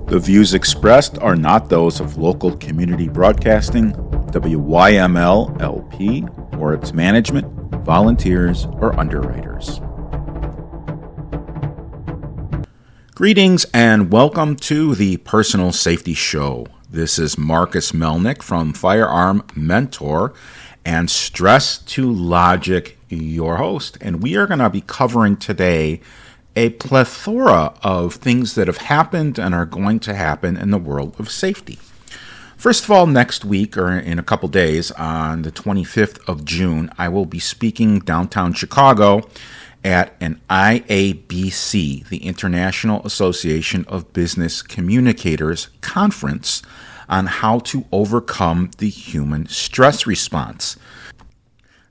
The views expressed are not those of local community broadcasting, WYML LP, or its management, volunteers, or underwriters. Greetings and welcome to the Personal Safety Show. This is Marcus Melnick from Firearm Mentor and Stress to Logic, your host. And we are going to be covering today a plethora of things that have happened and are going to happen in the world of safety. First of all, next week, or in a couple days, on the 25th of June, I will be speaking downtown Chicago at an IABC, the International Association of Business Communicators conference on how to overcome the human stress response.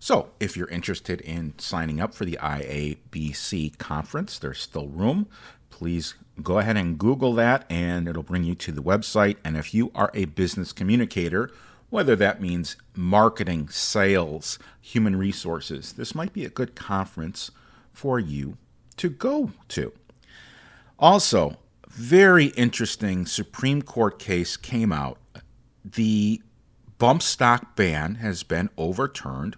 So, if you're interested in signing up for the IABC conference, there's still room. Please go ahead and Google that, and it'll bring you to the website. And if you are a business communicator, whether that means marketing, sales, human resources, this might be a good conference for you to go to. Also, very interesting Supreme Court case came out. The bump stock ban has been overturned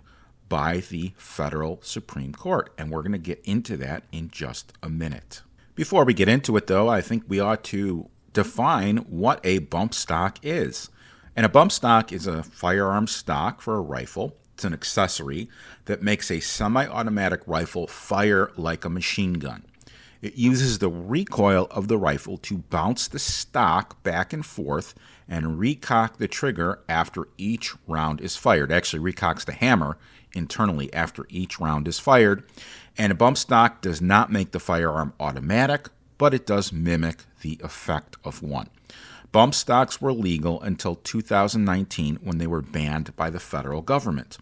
by the federal Supreme Court, and we're going to get into that in just a minute. Before we get into it, though, I think we ought to define what a bump stock is. And a bump stock is a firearm stock for a rifle. It's an accessory that makes a semi-automatic rifle fire like a machine gun. It uses the recoil of the rifle to bounce the stock back and forth and recock the trigger after each round is fired. It actually recocks the hammer internally after each round is fired. And a bump stock does not make the firearm automatic, but it does mimic the effect of one. Bump stocks were legal until 2019 when they were banned by the federal government.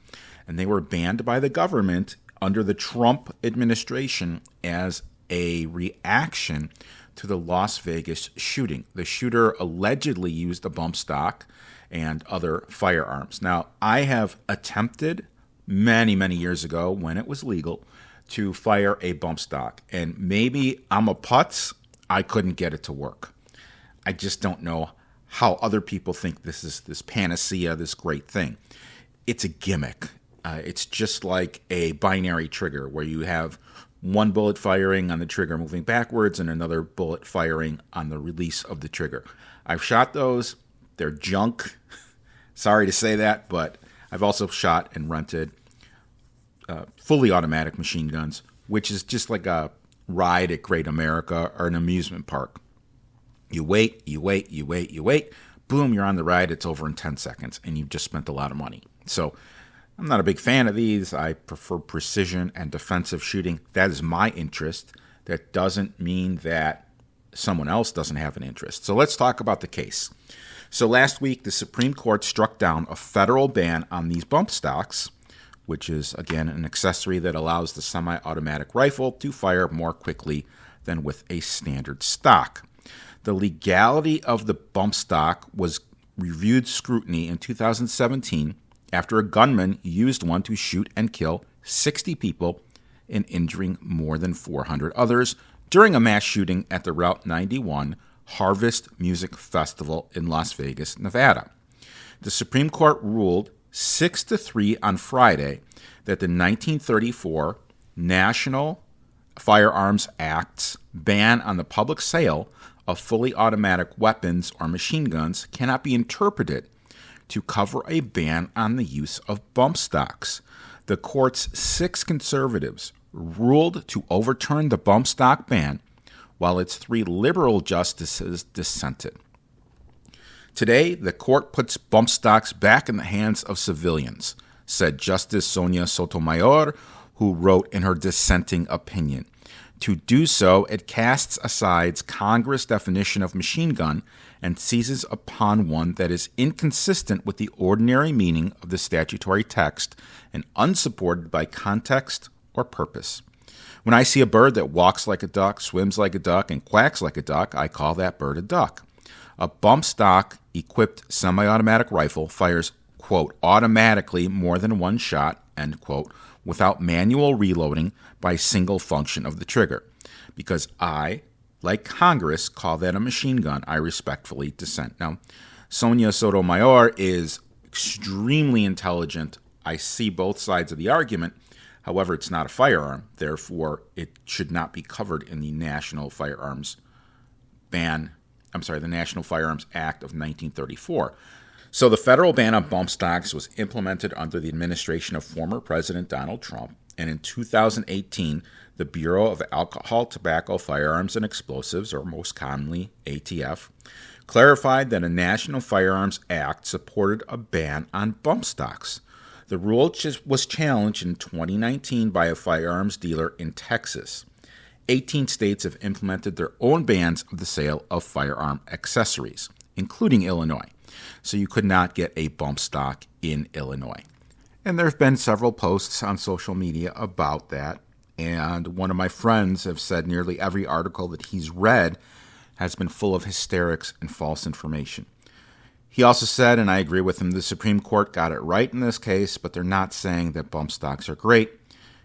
And they were banned by the government under the Trump administration as a reaction to the Las Vegas shooting. The shooter allegedly used a bump stock and other firearms. Now, I have attempted many, many years ago when it was legal to fire a bump stock. And maybe I'm a putz, I couldn't get it to work. I just don't know how other people think this is this panacea, this great thing. It's a gimmick. It's just like a binary trigger where you have one bullet firing on the trigger moving backwards and another bullet firing on the release of the trigger. I've shot those. They're junk. Sorry to say that, but I've also shot and rented fully automatic machine guns, which is just like a ride at Great America or an amusement park. You wait, boom, you're on the ride, it's over in 10 seconds, and you've just spent a lot of money. So I'm not a big fan of these. I prefer precision and defensive shooting. That is my interest. That doesn't mean that someone else doesn't have an interest. So let's talk about the case. So last week, the Supreme Court struck down a federal ban on these bump stocks, which is, again, an accessory that allows the semi-automatic rifle to fire more quickly than with a standard stock. The legality of the bump stock was reviewed scrutiny in 2017 after a gunman used one to shoot and kill 60 people and injuring more than 400 others during a mass shooting at the Route 91 Harvest Music Festival in Las Vegas, Nevada. The Supreme Court ruled 6-3 on Friday that the 1934 National Firearms Act's ban on the public sale of fully automatic weapons or machine guns cannot be interpreted to cover a ban on the use of bump stocks. The court's 6 conservatives ruled to overturn the bump stock ban, while its 3 liberal justices dissented. Today, the court puts bump stocks back in the hands of civilians, said Justice Sonia Sotomayor, who wrote in her dissenting opinion. To do so, it casts aside Congress' definition of machine gun and seizes upon one that is inconsistent with the ordinary meaning of the statutory text and unsupported by context or purpose. When I see a bird that walks like a duck, swims like a duck, and quacks like a duck, I call that bird a duck. A bump stock equipped semi-automatic rifle fires, quote, automatically more than one shot, end quote, without manual reloading by single function of the trigger. Because I, like Congress, call that a machine gun, I respectfully dissent. Now, Sonia Sotomayor is extremely intelligent. I see both sides of the argument. However, it's not a firearm. Therefore, it should not be covered in the National Firearms the National Firearms Act of 1934. So the federal ban on bump stocks was implemented under the administration of former President Donald Trump. And in 2018, the Bureau of Alcohol, Tobacco, Firearms, and Explosives, or most commonly ATF, clarified that a National Firearms Act supported a ban on bump stocks. The rule was challenged in 2019 by a firearms dealer in Texas. 18 states have implemented their own bans of the sale of firearm accessories, including Illinois. So you could not get a bump stock in Illinois. And there have been several posts on social media about that. And one of my friends have said nearly every article that he's read has been full of hysterics and false information. He also said, and I agree with him, the Supreme Court got it right in this case, but they're not saying that bump stocks are great.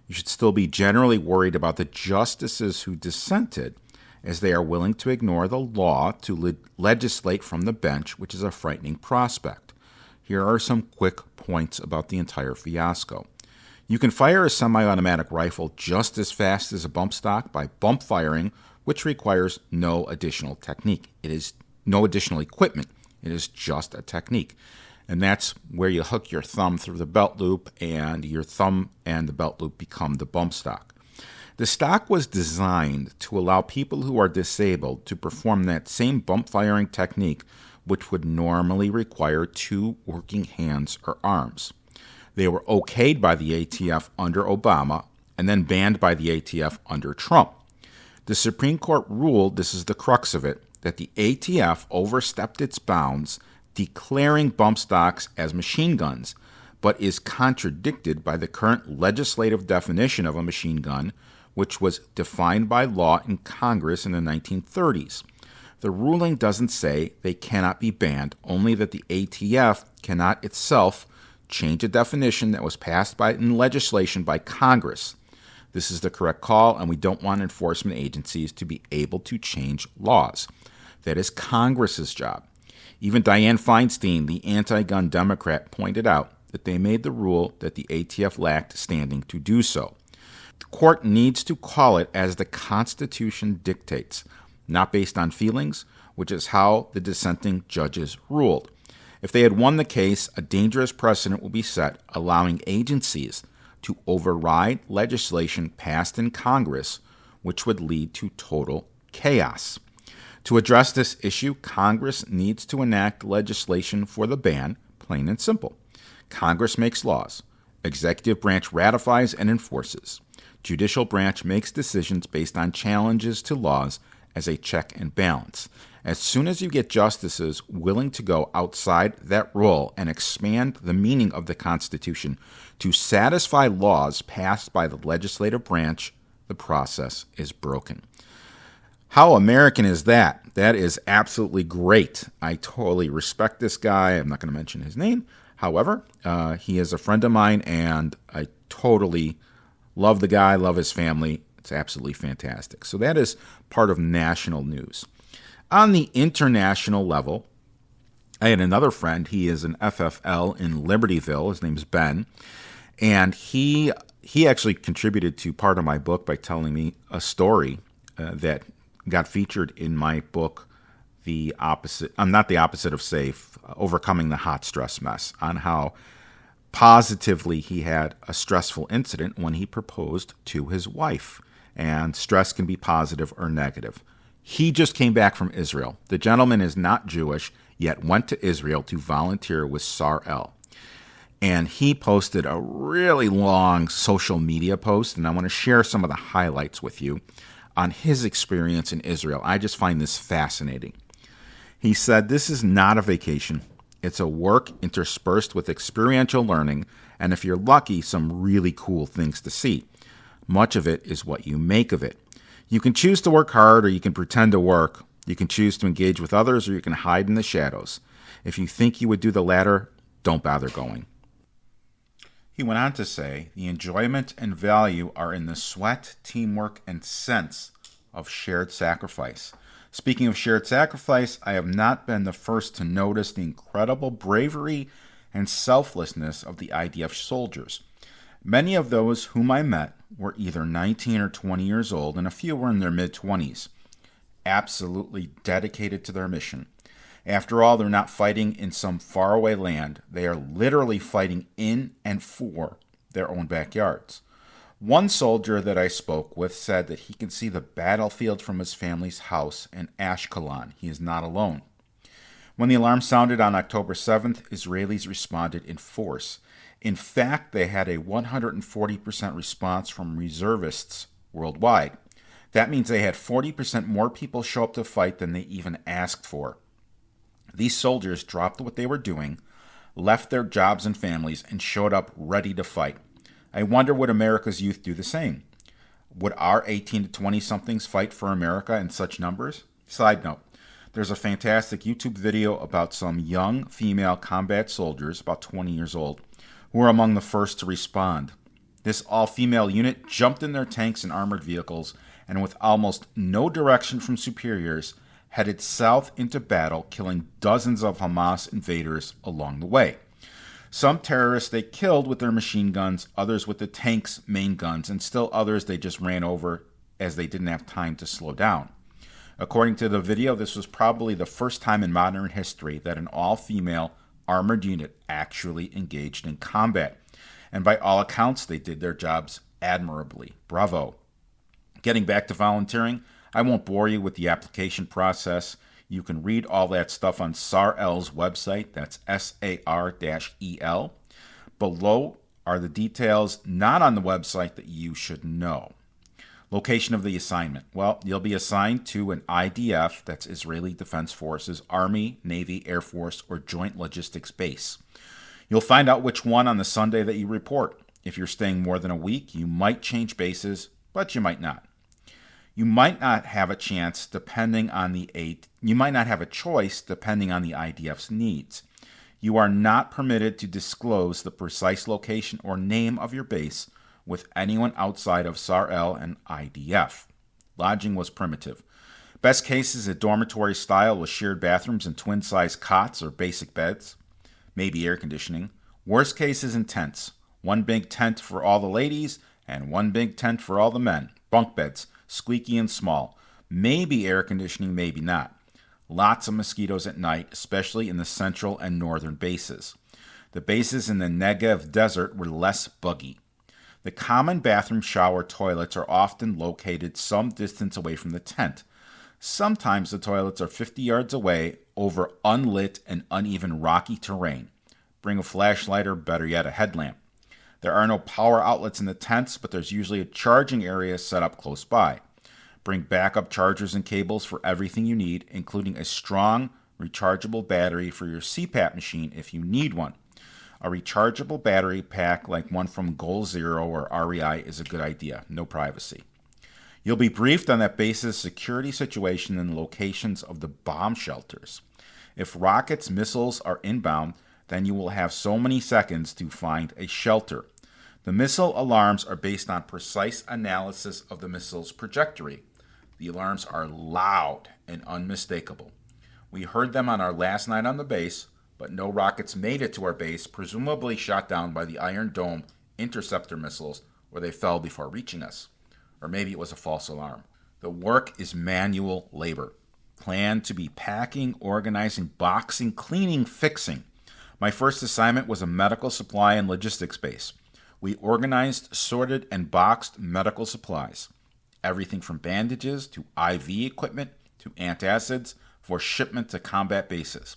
You should still be generally worried about the justices who dissented, as they are willing to ignore the law to legislate from the bench, which is a frightening prospect. Here are some quick points about the entire fiasco. You can fire a semi-automatic rifle just as fast as a bump stock by bump firing, which requires no additional technique. It is no additional equipment. It is just a technique. And that's where you hook your thumb through the belt loop, and your thumb and the belt loop become the bump stock. The stock was designed to allow people who are disabled to perform that same bump firing technique, which would normally require two working hands or arms. They were okayed by the ATF under Obama and then banned by the ATF under Trump. The Supreme Court ruled, this is the crux of it, that the ATF overstepped its bounds, declaring bump stocks as machine guns, but is contradicted by the current legislative definition of a machine gun, which was defined by law in Congress in the 1930s. The ruling doesn't say they cannot be banned, only that the ATF cannot itself change a definition that was passed in legislation by Congress. This is the correct call, and we don't want enforcement agencies to be able to change laws. That is Congress's job. Even Dianne Feinstein, the anti-gun Democrat, pointed out that they made the rule that the ATF lacked standing to do so. The court needs to call it as the Constitution dictates, not based on feelings, which is how the dissenting judges ruled. If they had won the case, a dangerous precedent will be set, allowing agencies to override legislation passed in Congress, which would lead to total chaos. To address this issue, Congress needs to enact legislation for the ban, plain and simple. Congress makes laws. Executive branch ratifies and enforces. Judicial branch makes decisions based on challenges to laws as a check and balance. As soon as you get justices willing to go outside that role and expand the meaning of the Constitution to satisfy laws passed by the legislative branch, the process is broken. How American is that? That is absolutely great. I totally respect this guy. I'm not going to mention his name. However, he is a friend of mine, and I totally love the guy, love his family. It's absolutely fantastic. So that is part of national news. On the international level, I had another friend. He is an FFL in Libertyville. His name's Ben. And he actually contributed to part of my book by telling me a story that got featured in my book, Not the Opposite of Safe, Overcoming the Hot Stress Mess, on how positively he had a stressful incident when he proposed to his wife. And stress can be positive or negative. He just came back from Israel. The gentleman is not Jewish, yet went to Israel to volunteer with SAR-L. And he posted a really long social media post, and I want to share some of the highlights with you on his experience in Israel. I just find this fascinating. He said, "This is not a vacation. It's a work interspersed with experiential learning, and if you're lucky, some really cool things to see. Much of it is what you make of it. You can choose to work hard, or you can pretend to work. You can choose to engage with others, or you can hide in the shadows. If you think you would do the latter, don't bother going." He went on to say, "The enjoyment and value are in the sweat, teamwork, and sense of shared sacrifice. Speaking of shared sacrifice, I have not been the first to notice the incredible bravery and selflessness of the IDF soldiers. Many of those whom I met were either 19 or 20 years old, and a few were in their mid-20s, absolutely dedicated to their mission. After all, they're not fighting in some faraway land. They are literally fighting in and for their own backyards. One soldier that I spoke with said that he can see the battlefield from his family's house in Ashkelon. He is not alone. When the alarm sounded on October 7th, Israelis responded in force. In fact, they had a 140% response from reservists worldwide. That means they had 40% more people show up to fight than they even asked for. These soldiers dropped what they were doing, left their jobs and families, and showed up ready to fight. I wonder would America's youth do the same? Would our 18 to 20-somethings fight for America in such numbers? Side note, there's a fantastic YouTube video about some young female combat soldiers, about 20 years old, who were among the first to respond. This all-female unit jumped in their tanks and armored vehicles, and with almost no direction from superiors, headed south into battle, killing dozens of Hamas invaders along the way. Some terrorists they killed with their machine guns, others with the tank's main guns, and still others they just ran over as they didn't have time to slow down. According to the video, this was probably the first time in modern history that an all-female armored unit actually engaged in combat. And by all accounts, they did their jobs admirably. Bravo. Getting back to volunteering, I won't bore you with the application process. You can read all that stuff on SAR-L's website. That's SAR-EL. Below are the details not on the website that you should know. Location of the assignment. Well, you'll be assigned to an IDF, that's Israeli Defense Forces, Army, Navy, Air Force, or Joint Logistics Base. You'll find out which one on the Sunday that you report. If you're staying more than a week, you might change bases, but you might not. You might not have a chance depending on you might not have a choice depending on the IDF's needs. You are not permitted to disclose the precise location or name of your base with anyone outside of SAR-L and IDF. Lodging was primitive. Best case is a dormitory style with shared bathrooms and twin-size cots or basic beds, maybe air conditioning. Worst case is in tents. One big tent for all the ladies and one big tent for all the men. Bunk beds, squeaky and small. Maybe air conditioning, maybe not. Lots of mosquitoes at night, especially in the central and northern bases. The bases in the Negev desert were less buggy. The common bathroom, shower, toilets are often located some distance away from the tent. Sometimes the toilets are 50 yards away over unlit and uneven rocky terrain. Bring a flashlight or better yet a headlamp. There are no power outlets in the tents, but there's usually a charging area set up close by. Bring backup chargers and cables for everything you need, including a strong, rechargeable battery for your CPAP machine if you need one. A rechargeable battery pack like one from Goal Zero or REI is a good idea. No privacy. You'll be briefed on that base's security situation and locations of the bomb shelters. If rockets, missiles are inbound, then you will have so many seconds to find a shelter. The missile alarms are based on precise analysis of the missile's trajectory. The alarms are loud and unmistakable. We heard them on our last night on the base, but no rockets made it to our base, presumably shot down by the Iron Dome interceptor missiles, or they fell before reaching us. Or maybe it was a false alarm. The work is manual labor. Planned to be packing, organizing, boxing, cleaning, fixing. My first assignment was a medical supply and logistics base. We organized, sorted, and boxed medical supplies. Everything from bandages to IV equipment to antacids for shipment to combat bases.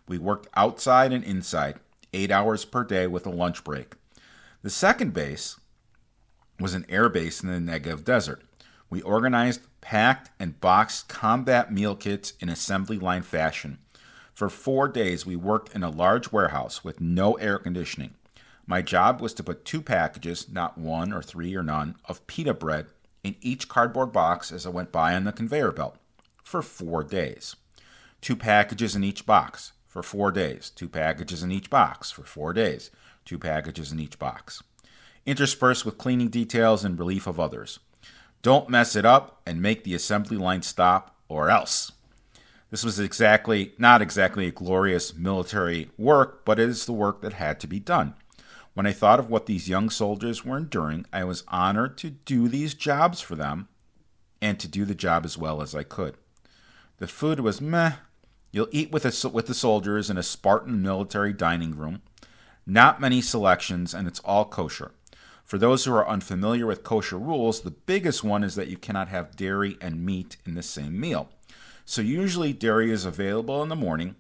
We worked outside and inside, 8 hours per day with a lunch break. The second base was an air base in the Negev desert. We organized, packed, and boxed combat meal kits in assembly line fashion. For 4 days, we worked in a large warehouse with no air conditioning. My job was to put 2 packages, not 1 or 3 or none, of pita bread in each cardboard box as I went by on the conveyor belt for 4 days. 2 packages in each box for 4 days. 2 packages in each box for 4 days. 2 packages in each box. Interspersed with cleaning details and relief of others. Don't mess it up and make the assembly line stop, or else. This was not exactly a glorious military work, but it is the work that had to be done. When I thought of what these young soldiers were enduring, I was honored to do these jobs for them and to do the job as well as I could. The food was meh. You'll eat with the soldiers in a Spartan military dining room. Not many selections, and it's all kosher. For those who are unfamiliar with kosher rules, the biggest one is that you cannot have dairy and meat in the same meal. So usually dairy is available in the morning,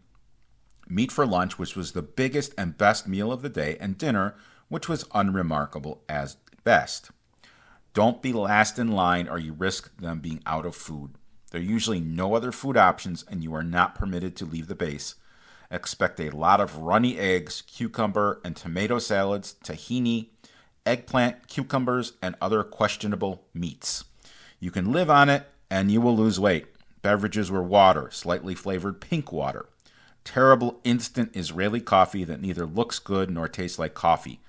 meat for lunch, which was the biggest and best meal of the day, and dinner, which was unremarkable at best. Don't be last in line or you risk them being out of food. There are usually no other food options and you are not permitted to leave the base. Expect a lot of runny eggs, cucumber and tomato salads, tahini, eggplant, cucumbers, and other questionable meats. You can live on it and you will lose weight. Beverages were water, slightly flavored pink water. Terrible instant Israeli coffee that neither looks good nor tastes like coffee.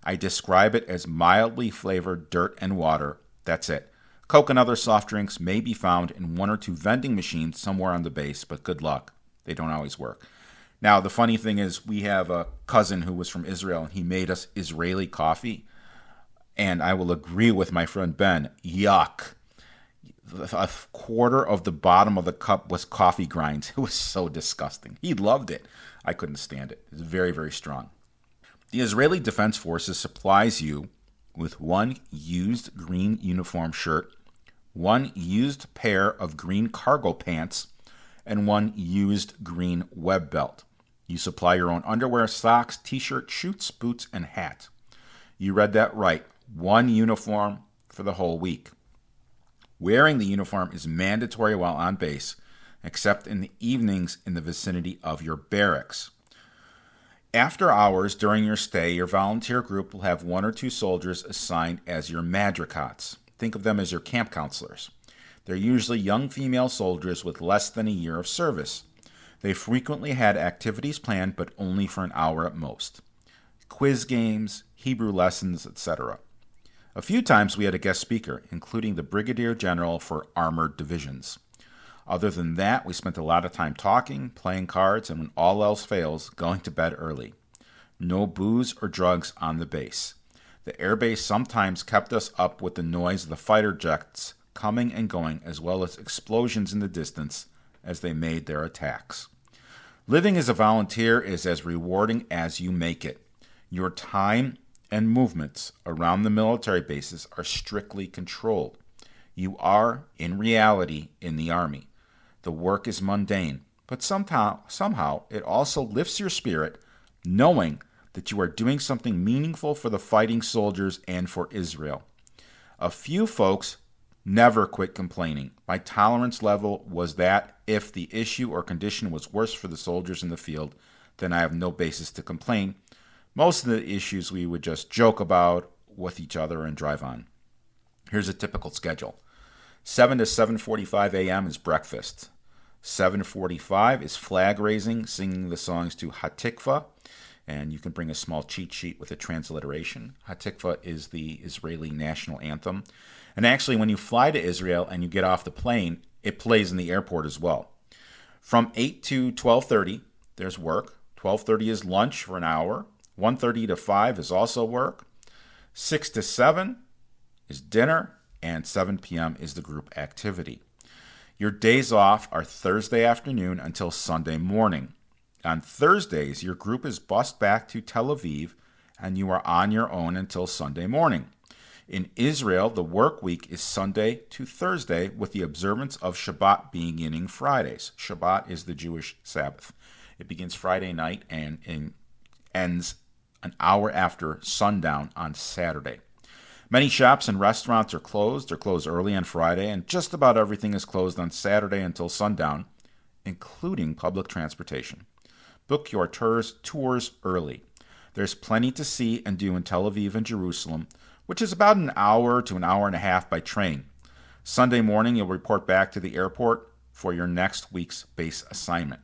I describe it as mildly flavored dirt and water. That's it. Coke and other soft drinks may be found in one or two vending machines somewhere on the base, but good luck. They don't always work. Now, the funny thing is we have a cousin who was from Israel, and he made us Israeli coffee. And I will agree with my friend Ben. Yuck. A quarter of the bottom of the cup was coffee grinds. It was so disgusting. He loved it. I couldn't stand it. It was very, very strong. The Israeli Defense Forces supplies you with one used green uniform shirt, one used pair of green cargo pants, and one used green web belt. You supply your own underwear, socks, t-shirt, shorts, boots, and hat. You read that right. One uniform for the whole week. Wearing the uniform is mandatory while on base, except in the evenings in the vicinity of your barracks. After hours during your stay, your volunteer group will have one or two soldiers assigned as your madrikots. Think of them as your camp counselors. They're usually young female soldiers with less than a year of service. They frequently had activities planned, but only for an hour at most. Quiz games, Hebrew lessons, etc. A few times we had a guest speaker, including the Brigadier General for Armored Divisions. Other than that, we spent a lot of time talking, playing cards, and when all else fails, going to bed early. No booze or drugs on the base. The airbase sometimes kept us up with the noise of the fighter jets coming and going, as well as explosions in the distance as they made their attacks. Living as a volunteer is as rewarding as you make it. Your time and movements around the military bases are strictly controlled. You are, in reality, in the Army. The work is mundane, but somehow it also lifts your spirit knowing that you are doing something meaningful for the fighting soldiers and for Israel. A few folks never quit complaining. My tolerance level was that if the issue or condition was worse for the soldiers in the field, then I have no basis to complain. Most of the issues we would just joke about with each other and drive on. Here's a typical schedule. 7 to 7:45 a.m. is breakfast. 7:45 is flag raising, singing the songs to Hatikva, and you can bring a small cheat sheet with a transliteration. Hatikva is the Israeli national anthem. And actually, when you fly to Israel and you get off the plane, it plays in the airport as well. From 8 to 12:30, there's work. 12:30 is lunch for an hour. 1:30 to 5 is also work. 6 to 7 is dinner, and 7 p.m. is the group activity. Your days off are Thursday afternoon until Sunday morning. On Thursdays, your group is bussed back to Tel Aviv, and you are on your own until Sunday morning. In Israel, the work week is Sunday to Thursday, with the observance of Shabbat beginning Fridays. Shabbat is the Jewish Sabbath. It begins Friday night and ends an hour after sundown on Saturday. Many shops and restaurants are closed. They're closed early on Friday, and just about everything is closed on Saturday until sundown, including public transportation. Book your tours early. There's plenty to see and do in Tel Aviv and Jerusalem, which is about an hour to an hour and a half by train. Sunday morning, you'll report back to the airport for your next week's base assignment.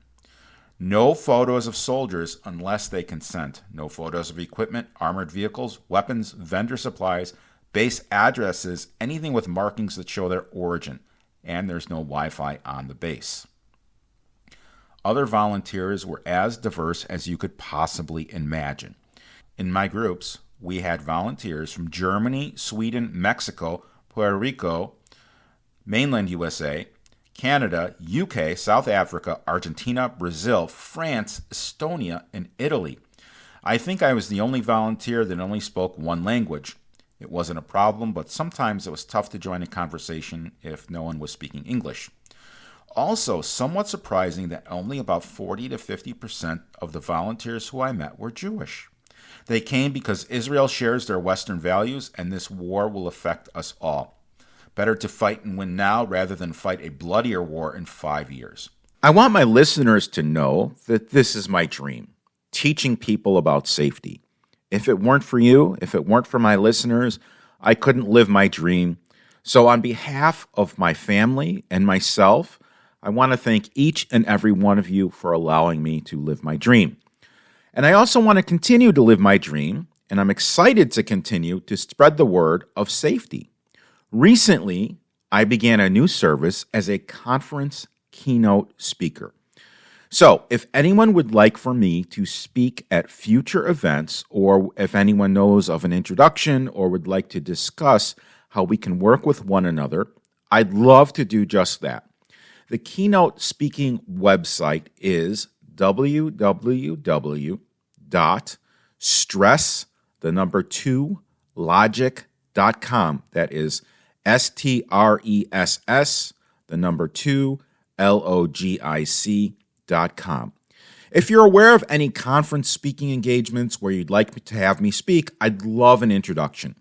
No photos of soldiers unless they consent. No photos of equipment, armored vehicles, weapons, vendor supplies, Base addresses anything with markings that show their origin, and there's no Wi-Fi on the base. Other volunteers were as diverse as you could possibly imagine. In my groups, we had volunteers from Germany, Sweden, Mexico, Puerto Rico, mainland USA, Canada, UK, South Africa, Argentina, Brazil, France, Estonia, and Italy. I think I was the only volunteer that only spoke one language. It wasn't a problem, but sometimes it was tough to join a conversation if no one was speaking English. Also, somewhat surprising that only about 40 to 50% of the volunteers who I met were Jewish. They came because Israel shares their Western values, and this war will affect us all. Better to fight and win now rather than fight a bloodier war in 5 years. I want my listeners to know that this is my dream, teaching people about safety. If it weren't for you, if it weren't for my listeners, I couldn't live my dream. So on behalf of my family and myself, I want to thank each and every one of you for allowing me to live my dream. And I also want to continue to live my dream, and I'm excited to continue to spread the word of safety. Recently, I began a new service as a conference keynote speaker. So if anyone would like for me to speak at future events, or if anyone knows of an introduction or would like to discuss how we can work with one another, I'd love to do just that. The keynote speaking website is www.stress2logic.com. That is STRES2logic.com. If you're aware of any conference speaking engagements where you'd like to have me speak, I'd love an introduction.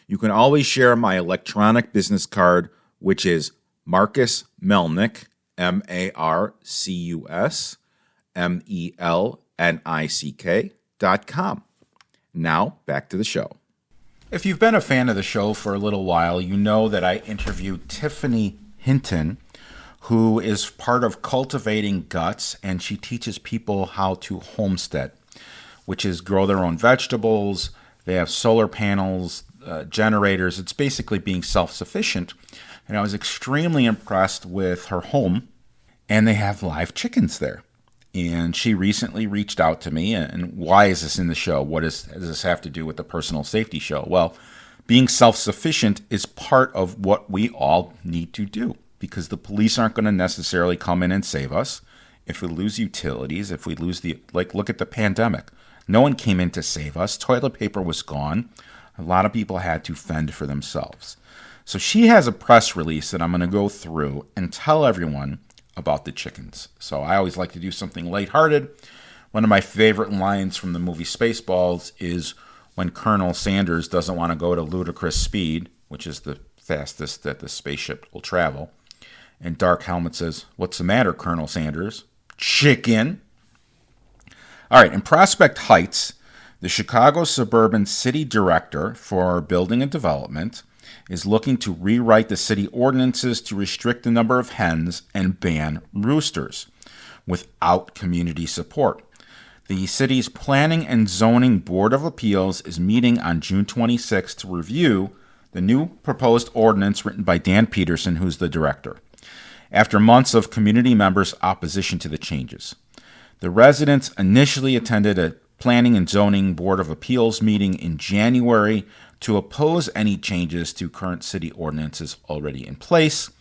You can always share my electronic business card, which is Marcus Melnick, MarcusMelnick.com. Now, back to the show. If you've been a fan of the show for a little while, you know that I interviewed Tiffany Hinton, who is part of Cultivating Guts, and she teaches people how to homestead, which is grow their own vegetables. They have solar panels, generators. It's basically being self-sufficient. And I was extremely impressed with her home, and they have live chickens there. And she recently reached out to me, and why is this in the show? Does this have to do with the personal safety show? Well, being self-sufficient is part of what we all need to do, because the police aren't going to necessarily come in and save us. If we lose utilities, if we lose look at the pandemic. No one came in to save us. Toilet paper was gone. A lot of people had to fend for themselves. So she has a press release that I'm going to go through and tell everyone about the chickens. So I always like to do something lighthearted. One of my favorite lines from the movie Spaceballs is when Colonel Sanders doesn't want to go to ludicrous speed, which is the fastest that the spaceship will travel. And Dark Helmet says, "What's the matter, Colonel Sanders?" "Chicken." All right, in Prospect Heights, the Chicago Suburban City Director for Building and Development is looking to rewrite the city ordinances to restrict the number of hens and ban roosters without community support. The city's Planning and Zoning Board of Appeals is meeting on June 26 to review the new proposed ordinance written by Dan Peterson, who's the director, after months of community members' opposition to the changes. The residents initially attended a Planning and Zoning Board of Appeals meeting in January to oppose any changes to current city ordinances already in place.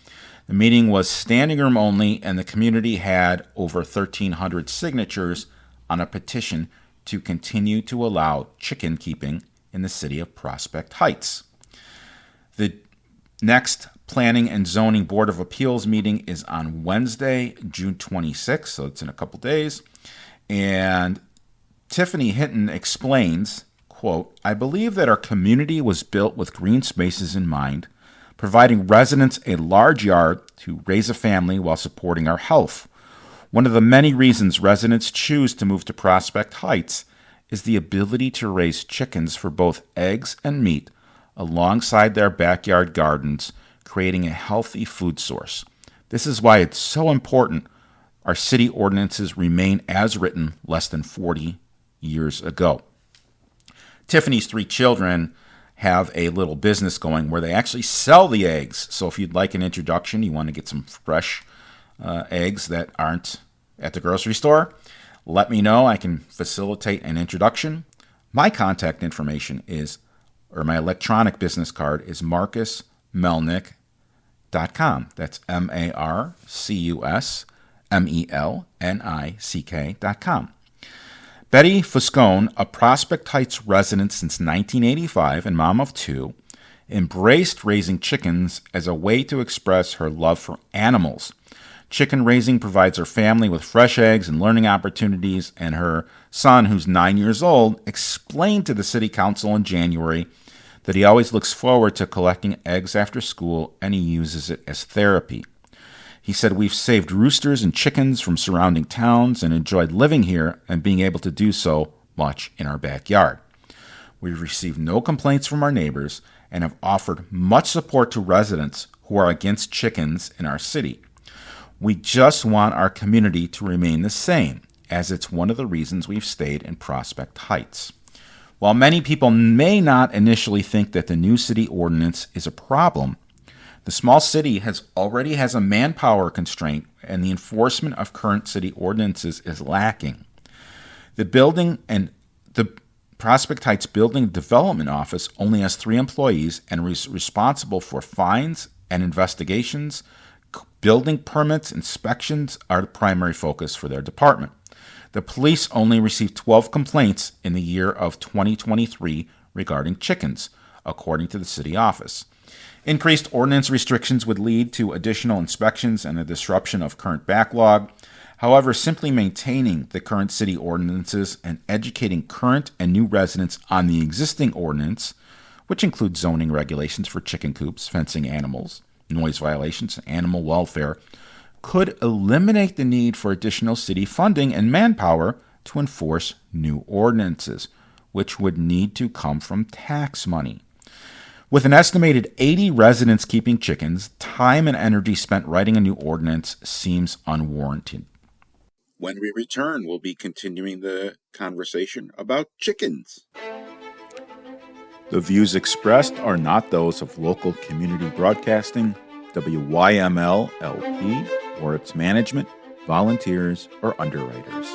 The meeting was standing room only, and the community had over 1,300 signatures on a petition to continue to allow chicken keeping in the city of Prospect Heights. The next Planning and Zoning Board of Appeals meeting is on Wednesday, June 26th, so it's in a couple days. And Tiffany Hinton explains, quote, "I believe that our community was built with green spaces in mind, providing residents a large yard to raise a family while supporting our health. One of the many reasons residents choose to move to Prospect Heights is the ability to raise chickens for both eggs and meat alongside their backyard gardens, creating a healthy food source. This is why it's so important our city ordinances remain as written less than 40 years ago." Tiffany's 3 children have a little business going where they actually sell the eggs. So if you'd like an introduction, you want to get some fresh eggs that aren't at the grocery store, let me know. I can facilitate an introduction. My contact information is, or my electronic business card is marcusmelnick.com. That's MarcusMelnick.com. Betty Fuscone, a Prospect Heights resident since 1985 and mom of two, embraced raising chickens as a way to express her love for animals. Chicken raising provides her family with fresh eggs and learning opportunities, and her son, who's 9 years old, explained to the city council in January that he always looks forward to collecting eggs after school and he uses it as therapy. He said, "We've saved roosters and chickens from surrounding towns and enjoyed living here and being able to do so much in our backyard. We've received no complaints from our neighbors and have offered much support to residents who are against chickens in our city. We just want our community to remain the same, as it's one of the reasons we've stayed in Prospect Heights." While many people may not initially think that the new city ordinance is a problem, the small city already has a manpower constraint, and the enforcement of current city ordinances is lacking. The Prospect Heights Building Development Office only has 3 employees and is responsible for fines and investigations. Building permits, inspections are the primary focus for their department. The police only received 12 complaints in the year of 2023 regarding chickens, according to the city office. Increased ordinance restrictions would lead to additional inspections and a disruption of current backlog. However, simply maintaining the current city ordinances and educating current and new residents on the existing ordinance, which includes zoning regulations for chicken coops, fencing animals, noise violations, and animal welfare, could eliminate the need for additional city funding and manpower to enforce new ordinances, which would need to come from tax money. With an estimated 80 residents keeping chickens, time and energy spent writing a new ordinance seems unwarranted. When we return, we'll be continuing the conversation about chickens. The views expressed are not those of local community broadcasting, WYML LP, or its management, volunteers, or underwriters.